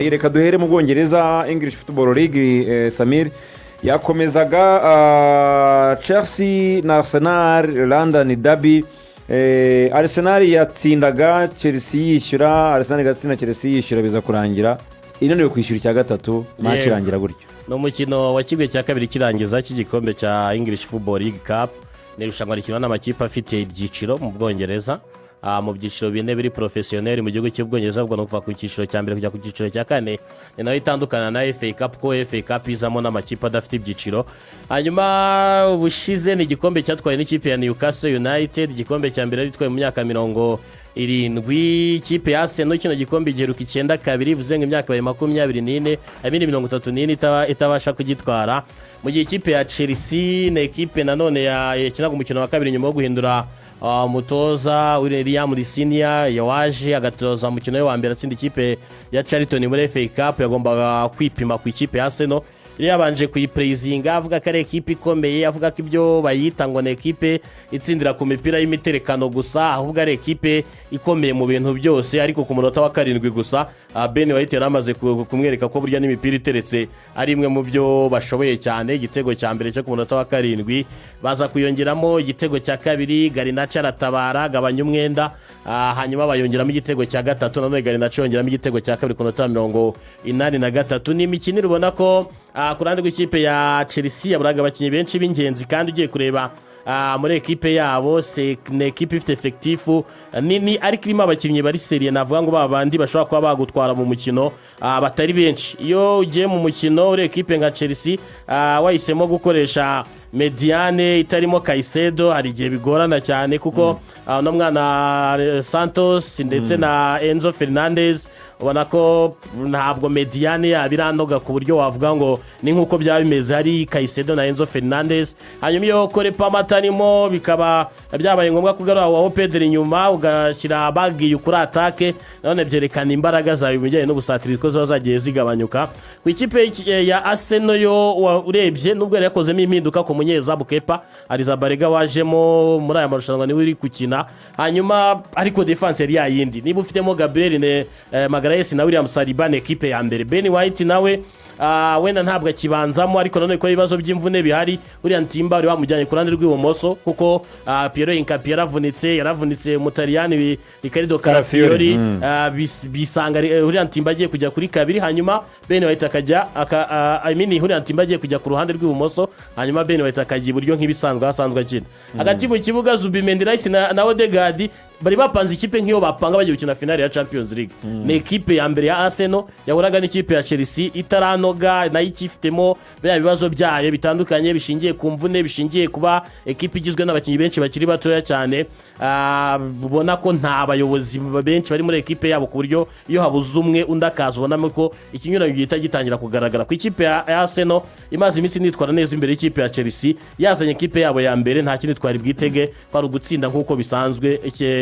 Reka duhere mu Bwongereza English Football League. Samir yakomezaga Chelsea na Arsenal London Derby. Arsenal yatsindaga Chelsea yishyura, Arsenal igatsinda Chelsea yishyura, biza kurangira inaniwe kwishyura icya gatatu match irangira gutyo. No mukino wa kimwe cya kabiri kirangiza cy'igikombe cya English Football League Cup ni irushanwa rikinwa n'amakipe afite ibyiciro mu Bwongereza. Mu byiciro bine biri professionnel mu gihugu cy'Ubwongereza, ubwo no kuva ku cyiciro cya mbere kujya ku cyiciro cya kane, ni nayo itandukana na FA Cup ko FA Cup izamo n'amakipe adafite ibyiciro. Hanyuma ubushize ni igikombe cyatwaye n'ikipe ya Newcastle United, igikombe cya mbere ritwaye mu myaka 70. Ikipe ya Arsenal kino gikombe giheruka 9-2, bivuze ngo imyaka 24 abindi 34 itabasha kugitwara. Mu gihe ikipe ya Chelsea na ekipe nanone yakinaga umukino wa kabiri nyuma yo guhindura umutoza William Senior yawaje agatoza umukino wa mbere atsinda ikipe ya Charlton muri FA Cup. Yagombaga kwipima ku ikipe ya Arsenal, yabanje kuyipraising avuga ko ari ekipe ikomeye, avuga ko ibyo bayita ngo ni ekipe itsindira ku mipira y'imiterekano gusa, ahubwo ari ekipe ikomeye mu bintu byose. Ariko ku munota wa 7 gusa Ben White yaramaze kumwereka ko burya n'imipira iteretse ari imwe mu byo bashoboye cyane. Igitego cya mbere cyo ku munota wa 7 baza kuyongeramo igitego cya kabiri, Garinacho aratabara gabanya umwenda, hanyuma bayongeramo igitego cya gatatu, nanone Garinacho yongeramo igitego cya kabiri ku munota wa 83. Ni imikino ubona ko ku ruhande rw'ikipe ya Chelsea yaburaga abakinnyi benshi b'ingenzi, kandi ugiye kureba muri ekipe yabo ni ekipe ifite efekitifu nini, ariko irimo abakinnyi bari seriye, navuga ngo babandi bashobora kuba bagutwara mu mukino batari benshi. Iyo ugiye mu mukino uri ekipe nka Chelsea wahisemo gukoresha mediane itarimo Caicedo, hari igihe bigorana cyane kuko no mwana Santos ndetse na Enzo Fernandez ubona ko ntabwo mediane yabiranoga ku buryo wavuga ngo ni nkuko byaba bimeze hari Caicedo na Enzo Fernandez. Hanyuma iyo kore pamatanimo bikaba byabaye ngombwa kugarura wa Pedro inyuma ugashyira bagiye kuri atake, none byerekana imbaraga zawe bijyanye no gusatira ko zagiye zigabanyuka. Ku ikipe ya Arsenal yo urebye nubwo yari yakozemo impinduka ku munyezamu Kepa Arrizabalaga wajemo muri aya marushanwa niwe uri gukina, hanyuma ariko defense yari yayindi. Niba ufitemo Gabriel Magalhaes na William Saliba na ekipe ya mbere, Ben White nawe wenda ntabwo akibanzamo, ariko nanone ko ibibazo by'imvune bihari. Uriya Ntimba wari wamujyanye ku ruhande rw'ibumoso kuko Piero Incapié yaravunitse Mutaliyani Riccardo Calafiori, bisanga uriya Ntimba agiye kujya kuri kabiri, hanyuma Ben White akajya uriya Ntimba agiye kujya ku ruhande rw'ibumoso, hanyuma Ben White akajya iburyo nk'ibisanzwe asanzwe akina. Hagati mu kibuga Zubimendi Rice na Odegaard bari bapanze ikipe nk'iyo bapanga bagiye gukina finale ya Champions League. Ni ekipe ya mbere ya Arsenal yahuraga n'ikipe ya Chelsea itaranoga, nayo ikifitemo bya bibazo byayo bitandukanye bishingiye ku mvune, bishingiye kuba ekipe igizwe n'abakinnyi benshi bakiri batoya cyane. Ubona ko nta bayobozi benshi bari muri ekipe yabo ku buryo iyo habuze umwe undi akaza ubonamo ko ikinyuranyo gihita gitangira kugaragara. Ku ikipe ya Arsenal imaze iminsi nitwara neza imbere y'ikipe ya Chelsea, yazanye ekipe yabo ya mbere nta kintu twari bwitege kwari ugutsinda nk'uko bisanzwe.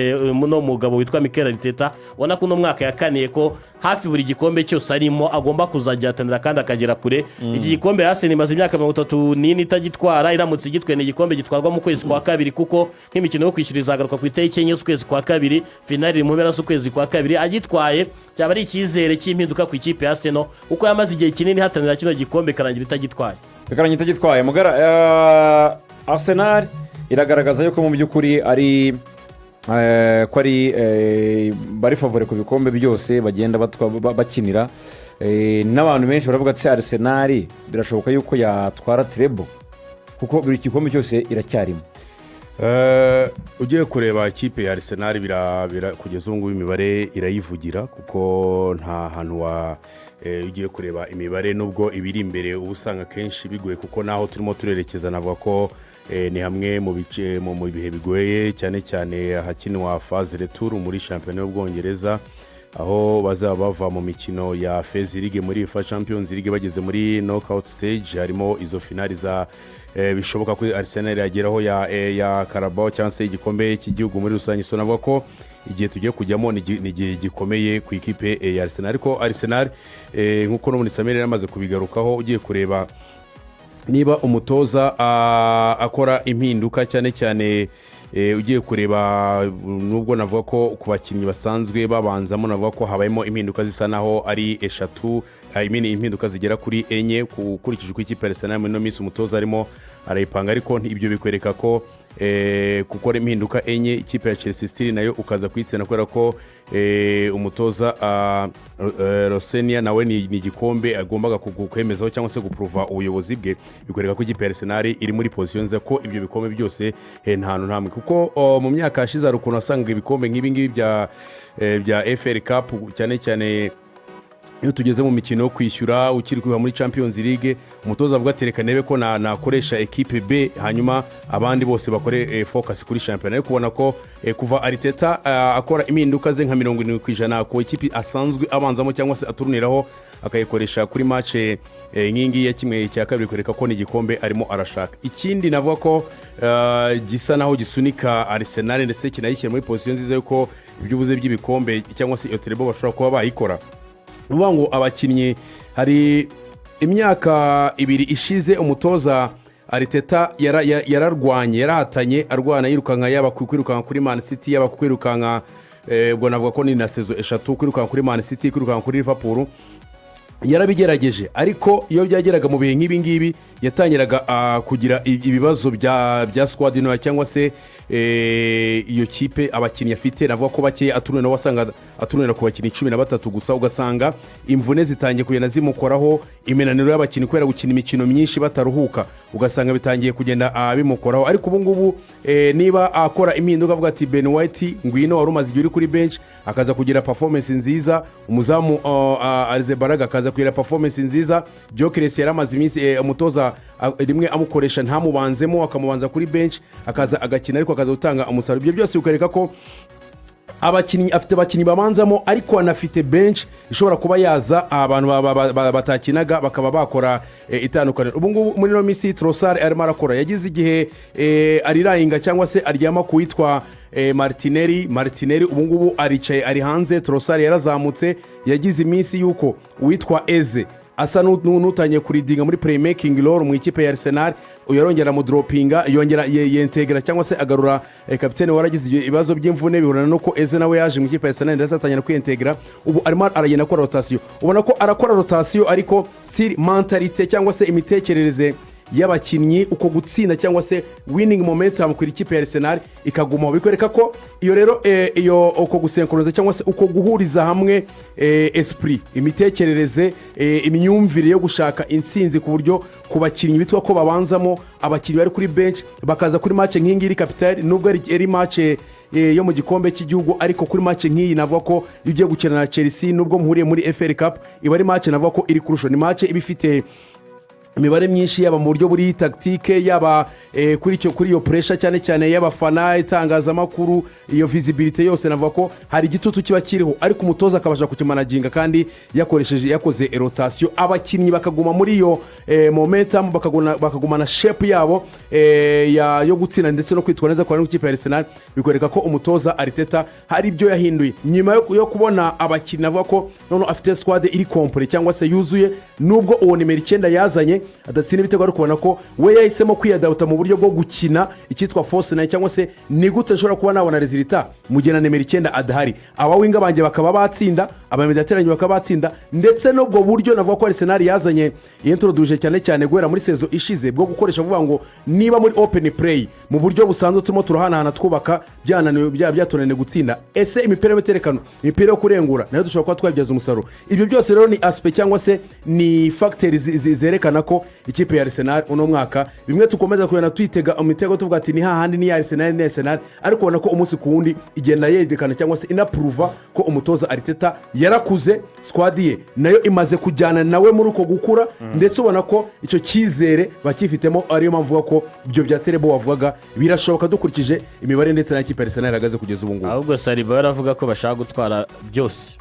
Muno mugabo witwa Mikel Arteta ubona ko no mwaka yakaniye ko hafi buri gikombe cyose arimo agomba kuzajyatanira kandi akagera kure. Iki gikombe Arsenal imaze imyaka 34 itagitwara, iramutse igitwe ni igikombe gitwarwa mu kwezi kwa kabiri kuko nk'imikino yo kwishyura izagaruka ku itariki 9 z'ukwezi kwa kabiri, finale mu mpera z'ukwezi kwa kabiri. Agitwaye cyaba ari ikizere cy'impinduka ku ikipe ya Arsenal uko yamaze igihe kinini hatanira kino gikombe karangira itagitwaye. Mugara Arsenal iragaragaza yuko mu by'ukuri ari ko ari bari favore ku bikombe byose bagenda bakinira. N'abantu benshi baravuga ati Arsenal birashoboka yuko yatwara treble kuko buri gikombe cyose iracyarimo. Ugiye kureba ikipe ya Arsenal kugeza ubu ngubu imibare irayivugira kuko nta hantu ugiye kureba imibare nubwo ibiri imbere uba usanga kenshi bigoye, kuko naho turimo turerekeza navuga ko ni hamwe mu bihe bigoye cyane cyane hakinwa phase retour muri shampiyona y'Ubwongereza, aho bazaba bava mu mikino ya Phase League muri UEFA Champions League bageze muri knockout stage. Harimo izo finali za bishoboka ko Arsenal yageraho ya Carabao cyangwa se igikombe cy'igihugu muri rusange. So navuga ko igihe tugiye kujyamo ni igihe gikomeye ku ikipe ya Arsenal, ariko Arsenal nk'uko no muri Samuel yamaze kubigarukaho, ugiye kureba niba umutoza akora impinduka cyane cyane ugiye kureba nubwo navuga ko ku bakinnyi basanzwe babanzamo navuga ko habayemo impinduka zisa naho ari eshatu impinduka zigera kuri enye ukurikije uko ikipe ya Arsenal muri ino minsi umutoza arimo arayipanga ariko ibyo bikwereka ko gukora impinduka enye ikipe ya Chelsea still nayo ukaza kuyitsena kubera ko umutoza Rosenia nawe ni igikombe agombaga kwemezaho cyangwa se guprova ubuyobozi bwe bikwereka ko ikipe ya Arsenal iri muri position nziza ko ibyo bikombe byose nta ntamwe kuko mu myaka yashize hari ukuntu wasanga ibikombe nk'ibi ngibi bya FA Cup cyane cyane iyo tugeze mu mikino yo kwishyura ukiri kuva muri Champions League umutoza avuga ati reka nebe ko nakoresha equipe B hanyuma abandi bose bakore focus kuri champion ariko kubona ko kuva Arteta akora impinduka ze nka 70% ku equipe asanzwe abanzamo cyangwa se aturuniraho akayikoresha kuri match nkingi ya kimwe cya kabiri kwereka ko ni igikombe arimo arashaka. Ikindi navuga ko gisa naho gisunika Arsenal ndetse kinayishyira muri position nziza yuko ibyubuze by'ibikombe cyangwa se Otrebo bashobora kuba bayikora. Nuvuga ngo abakinnyi hari imyaka 2 ishize umutoza Arteta yararwanye yarahatanye arwana yirukanka yaba kwirukanka kuri Man City yaba kwirukanka ubwo navuga ko ni na saison 3 kwirukanka kuri Man City kwirukanka kuri Liverpool yarabigerageje ariko iyo byageraga mu bihe nk'ibi ngibi yatangiraga kugira ibibazo bya squad no cyangwa se iyo kipe abakinnyi afite navuga ko bake aturune no wasanga aturunira ku bakinnyi 13 gusa ugasanga imvune zitangiye kugenda zimukoraho imenaniro y'abakinnyi kwera gukina imikino myinshi bataruhuka ugasanga bitangiye kugenda bimukoraho ariko ubu ngubu niba akora impinduka avuga ati Ben White ngwino warumaze igihe uri kuri bench akaza kugira performance nziza umuzamu Arzebaraga akaza kugira performance nziza Gyökeres yaramaze iminsi umutoza rimwe amukoresha ntamubanzemo akamubanza kuri bench akaza agakina ariko akaza gutanga umusaruro ibyo byose bikareka ko abakinnyi afite abakinnyi babanzamo ariko anafite bench ishobora kuba yaza abantu batakinaga bakaba bakora itandukanye ubu ngubu muri no misi Trossard arimo arakora yagize igihe arirayinga cyangwa se aryama kuitwa Martinelli ubu ngubu aricaye ari hanze Trossard yarazamutse yagize iminsi yuko witwa Eze asa n'utanye kuridinga muri playmaking role mu ikipe ya Arsenal uyarongera mu droppinga yongera yentegra cyangwa se agarura kapitene waragize ibibazo by'imvune bihurana no ko Eze nawe yaje mu ikipe ya Arsenal ndetse atanya kwiintegra ubu arimo aragenda akora rotation ubona ko arakora rotation ariko still mentality cyangwa se imitekerereze y'abakinnyi uko gutsinda cyangwa se winning momentum ku ikipe ya Arsenal ikaguma bikwereka ko iyo rero iyo uko gusenkroniza cyangwa se uko guhuriza hamwe esprit imitekerereze imyumvire yo gushaka intsinzi ku buryo ku bakinnyi bitwa ko babanzamo abakinnyi bari kuri bench bakaza kuri match nk'ingiri capital nubwo ari match yo mu gikombe cy'igihugu ariko kuri match nk'iyi navuga ko ugiye gukina na Chelsea nubwo muhuriye muri FA Cup iba ari match navuga ko iri kurusho ni match ibifite imibare myinshi yaba mu buryo buri tactique yaba kuri iyo pressure cyane y'abafana itangazamakuru iyo visibility yose navuga ko hari igitutu kiba kiriho ariko umutoza akabasha kukimanaginga kandi yakoze rotation abakinnyi bakaguma muri iyo momentum bakagumana shape yabo yo gutsinda ndetse no kwitwara neza kwa n'ikipe ya Arsenal bikwereka ko umutoza Arteta hari ibyo yahinduye nyuma yo kubona abakinnyi navuga ko none afite squad iri complete cyangwa se yuzuye nubwo uwo nimero 9 yazanye adatsinda ibitego ariko ubona ko we yahisemo kwiyadauta mu buryo bwo gukina icyitwa force nayo cyangwa se ni gute ashobora kuba nabona resultat mugena nimero 9 adahari abawinga banje bakaba batsinda abamediateranye bakaba batsinda ndetse n'ubwo buryo navuga ko Arsenal yazanye introduce cyane guhera muri saison ishize bwo gukoresha vuga ngo niba muri open play mu buryo busanzwe turimo turahanahana twubaka byananiwe byatonene gutsinda ese imipira y'umuterekano imipira yo kurengura nayo dushobora kuba twabyaza umusaruro ibyo byose rero ni aspect cyangwa se ni factors zerekana ko ikipe ya Arsenal uno mwaka bimwe tukomeza kuyana twitega imitego tuvuga ati ni hahandi ni ya Arsenal ariko ubona ko umunsi ku wundi igenda yerekana cyangwa se inaprova ko umutoza Arteta yarakuze squad ye nayo imaze kujyana nawe muri uko gukura ndetse ubona ko icyo cyizere bakifitemo ariyo mpamvu ko ibyo bya Terebo wavugaga birashoboka dukurikije imibare ndetse na ikipe ya Arsenal iragaze kugeza ubu ngubu ahubwo Saliba yaravuga ko bashaka gutwara byose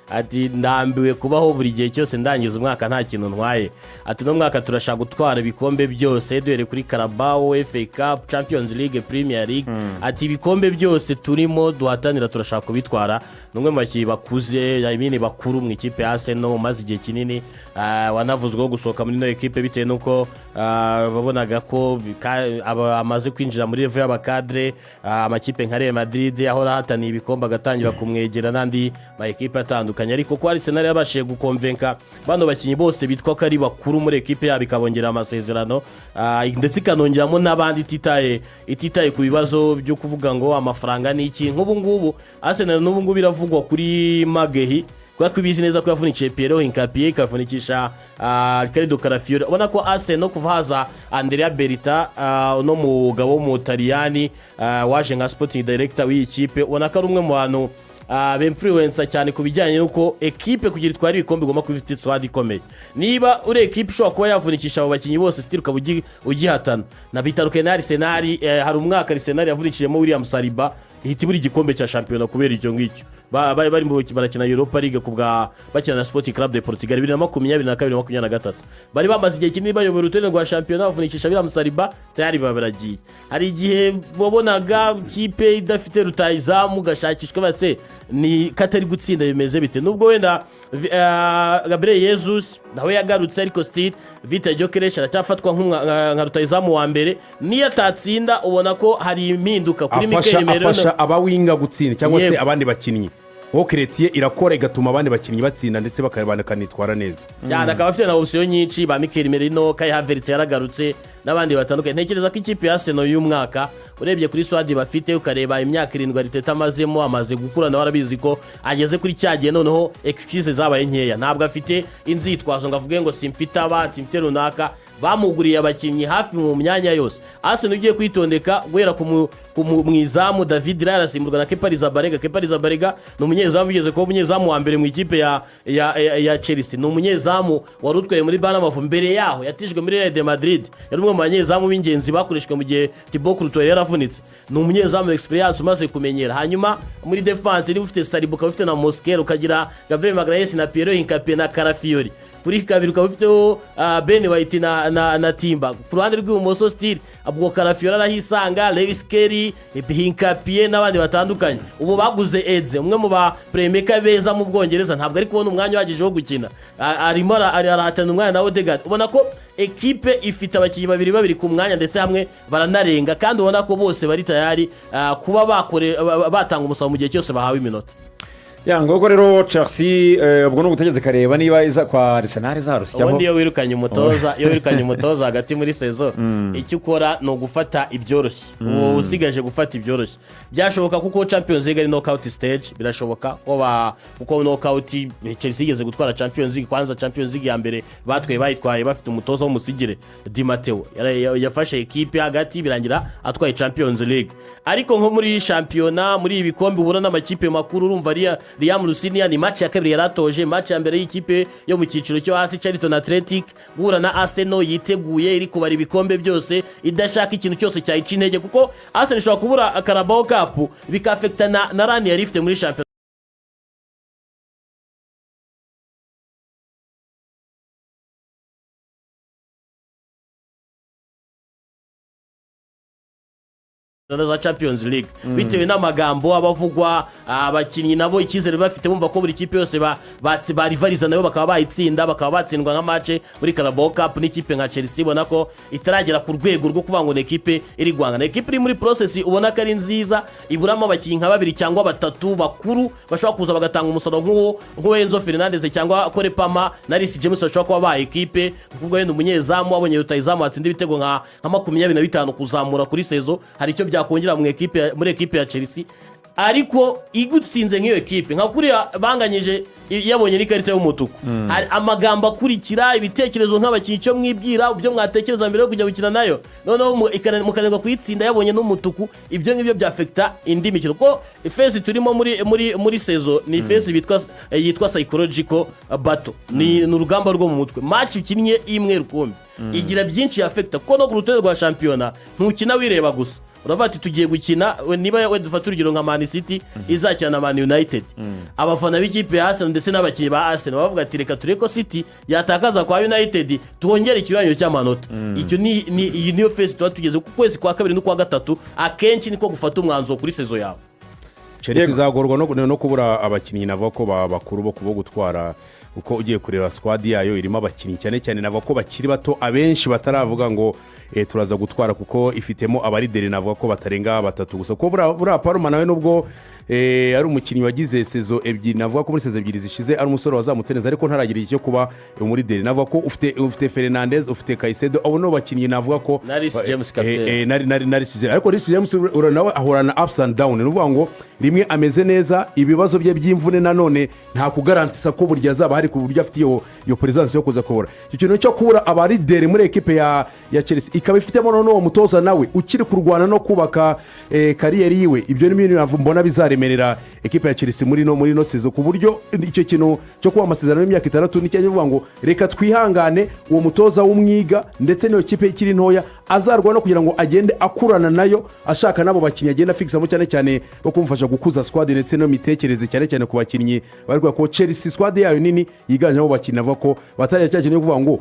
ati ndambiwe kubaho buri gihe cyose ndangiza umwaka nta kintu ntwaye. Ati no mwaka turashaka gutwara ibikombe byose duhere kuri Carabao, FA Cup, Champions League, Premier League. Ati ibikombe byose turimo duhatanira turashaka kubitwara. Numwe mu bakinnyi bakuze yabine bakuru mu ikipe ya Arsenal maze igihe kinini wanavuzweho gusohoka muri no equipe bitewe nuko babonaga ko amaze kwinjira muri level y'abakadre amakipe nka Real Madrid aho rahataniye ibikombe agatangira kumwegera nandi ma equipe atandukanye, ariko ko Arsenal yabashije gukonvenka bano bakinnyi bose bitwa ko ari bakuru muri equipe yabo ikabongera amasezerano ndetse ikanongeramo n'abandi ititaye ku bibazo byo kuvuga ngo amafaranga ni iki. Nk'ubu ngubu Arsenal n'ubu ngubu biravugwa kuri Magehi kwa kubizi neza ko yavunikiye Piero Hincapié ikavunikisha Ricardo Carafiore. Ubona ko Arsenal kuva haza Andrea Berita no mugabo wo mu Taliyani waje nka sporting director w'iyi kipe, ubona ko ari umwe mu bantu b'influencer cyane ku bijyanye nuko equipe kugira itwara ibikombe igomba kuba ifite squad ikomeye. Niba uri equipe ishobora kuba yavunikisha abo bakinnyi bose still ukaba ugihatana na bitaruke na Arsenal. Hari umwaka Arsenal yavunikiyemo William Saliba ihita buri gikombe cya champion kubera icyo ngicyo bari mu barakina Europa League kubwa bakina na Sporting Club de Portugal 2022-2023 bari bamaze igihe kinini bayobora urutonde rwa champion bavunikisha William Saliba tayari babaragiye. Hari igihe wabonaga kipe idafite rutayizamu gashakishwa batse ni katari gutsinda bimeze bite, nubwo wenda Gabriel Jesus nawe yagarutse ariko still Vita Gyökeres aracyafatwa nka rutayizamu wa mbere niyo atatsinda ubona ko hari impinduka kuri Mikel Merino afasha abawinga gutsinda cyangwa se abandi bakinnyi wo Kretiye irakora igatuma abandi bakinnyi batsinda ndetse bakabanitwara neza cyane. Akaba afite na option nyinshi ba Mikel Merino, Kai Havertz yaragarutse n'abandi batandukanye. Ntekereza ko ikipe ya Arsenal y'uyu mwaka urebye kuri squad bafite ukareba imyaka 7 Arteta amazemo amaze gukura na warabizi ko ageze kuri cyagiye noneho excuses zabaye nkeya, ntabwo afite inzitwazo ngo avuge ngo simfite simfite runaka. Bamuguriye abakinnyi hafi mu myanya yose. Arsenal ugiye kwitondeka guhera ku mwizamu David Raya arasimburwa na Kepa Arrizabalaga ni umunyezamu ugeze kuba umunyezamu wa mbere mu ikipe ya Chelsea, ni umunyezamu warutwaye muri Bournemouth mbere yaho yatijwe muri Real de Madrid, yari umwe mu banyezamu b'ingenzi bakoreshwe mu gihe Thibaut Courtois yaravunitse, ni umunyezamu experience umaze kumenyera. Hanyuma muri defense ni ufite Saliba, ufite na Mosquera, ukagira Gabriel Magalhaes na Piero Hincapié na Carafiore. Kuri kabiri ukaba ufiteho Ben White na Timba. Ku ruhande rw'ibumoso still abwo Carafiore arahisanga, Lewis Kelly, Hincapié n'abandi batandukanye. Ubu baguze Eze, umwe mu ba playmaker beza mu Bwongereza, ntabwo ari kubona umwanya uhagije wo gukina. Arimo arahatana umwanya na Odegaard. Ubona ko equipe ifite abakinnyi babiri ku mwanya ndetse hamwe baranarenga, kandi ubona ko bose bari tayari kuba batanga umusaruro mu gihe cyose bahawe iminota. Ngoko rero Chelsea ubwo no gutegeze kareba niba iza kwa Arsenal zarusyaho. Ubundi iyo wirukanye umutoza hagati muri saison icyo ukora no gufata ibyoroshye. Usigaje gufata ibyoroshye. Byashoboka kuko Champions League ari knockout stage, birashoboka kuko knockout Chelsea igeze gutwara Champions League, kwanza Champions League ya mbere bayitwaye bafite umutoza w'umusigire Di Matteo yafashe equipe hagati birangira atwaye Champions League. Ariko nko muri championnat muri ibikombe ubura n'amakipe makuru urumva Liam Lusinia ni match ya kabiri yaratoje, match ya mbere y'ikipe yo mu cyiciro cyo hasi Charlton Athletic guhura na Arsenal yiteguye iri kubara ibikombe byose idashaka ikintu cyose cyayica intege, kuko Arsenal ishobora kubura Carabao Cup bikafekta na run yari ifite muri champion za Champions League bitewe n'amagambo abavugwa abakinnyi nabo Ikizere bafite bumva ko buri kipe yose barivariza nayo bakaba bayitsinda bakaba batsindwa nka match muri Carabao Cup n'ikipe nka Chelsea ubona ko itaragera ku rwego rwo kuvuga ngo equipe iri gwangana. Equipe iri muri process ubona ko ari nziza, iburamo abakinnyi nka babiri cyangwa batatu bakuru bashobora kuza bagatanga umusaruro nk'uwo Enzo Fernandez cyangwa Kore Palmer na Reece James bashobora kuba ba equipe kuvuga yenda umunyezamu abonye rutayizamu atsinda ibitego nka 25 kuzamura kuri saison, hari icyo kongera muri equipe ya Chelsea. Ariko igutsinze nk'iyo equipe nka kuri banganyije yabonye n'ikarita y'umutuku, hari amagambo akurikira ibitekerezo nk'abakinnyi cyo mwibwira byo mwatekereza mbere yo kujya gukina nayo noneho mukanenga kuyitsinda yabonye n'umutuku, ibyo ngibyo byafekta indi mikino ko phase turimo muri saison ni phase yitwa psychological battle, ni urugamba rwo mu mutwe. Match ukinnye imwe rukombe igira byinshi yafekta kuko no ku rutonde rwa championnat ntukina wireba gusa, uravuga ati tugiye gukina niba we dufata urugero nka Man City izakina na Man United abafana b'ikipe ya Arsenal ndetse n'abakinnyi ba Arsenal bavuga ati reka tureko City yatakaza kwa United twongere ikiranyo cy'amanota icyo iyi niyo phase tuba tugeze ku kwezi kwa kabiri no kwa gatatu akenshi niko gufata umwanzuro kuri sezo yawe. Chelsea izagorwa no kubura abakinnyi navuga ko bakuru bo kubo gutwara uko ugiye kureba squad yayo irimo abakinnyi cyane cyane navuga ko bakiri bato abenshi bataravuga ngo turaza gutwara kuko ifitemo abarideri navuga ko batarenga batatu gusa ko bura Parma nawe nubwo ari umukinnyi wagize sezo ebyiri navuga ko muri sezo ebyiri zishize ari umusore wazamutse neza ariko ntaragira icyo kuba umurideri navuga ko ufite Fernandez ufite Caicedo abo no bakinnyi navuga ko Reece James captain ariko Reece James nawe ahorana ups and down nuvuga ngo rimwe ameze neza ibibazo bye by'imvune nanone nta kugarantisa ko burya azaba hari ku buryo afite iyo presence yo kuza kubura icyo kintu cyo kubura abarideri muri equipe ya Chelsea ikaba ifitemo none uwo mutoza nawe ukiri kurwana no kubaka kariyeri yiwe ibyo ni ibintu mbona bizaremerera equipe ya Chelsea muri no sezo ku buryo icyo kintu cyo kuba amasezerano y'imyaka 6 n'icyo bivuga ngo reka twihangane uwo mutoza w'umwiga ndetse n'iyo kipe ikiri ntoya azarwa no kugira ngo agende akurana nayo ashaka nabo bakinnyi agenda fixamo cyane cyane bo kumufasha gukuza squad ndetse no mitekereze cyane cyane ku bakinnyi barwa ko Chelsea squad yayo nini yiganjemo bakinnyi avuga ko batari cyane kuvuga ngo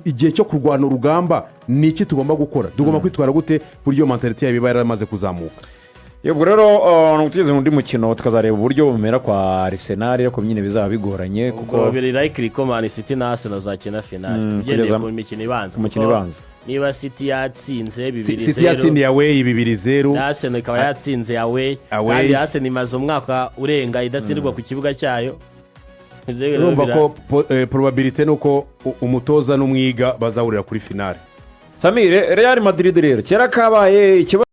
igihe cyo kurwana urugamba ni iki tugomba gukora tugomba kwitwara gute buryo mentality yayo yaramaze kuzamuka. Yego rero n'utugeze mu ndi mukino tukazareba uburyo bumera kwa Arsenal ariko nyine bizaba bigoranye kuko biri likely ko Man City na Arsenal zakina finale ugendeye ku mikino ibanza niba City yatsinze 2-0 City yatsindiye away 2-0 Arsenal ikaba yatsinze away kandi Arsenal imaze umwaka urenga idatsindwa ku kibuga cyayo urumva ko probability nuko umutoza n'umwiga bazahurira kuri finale. Samire Real Madrid rero kera kabaye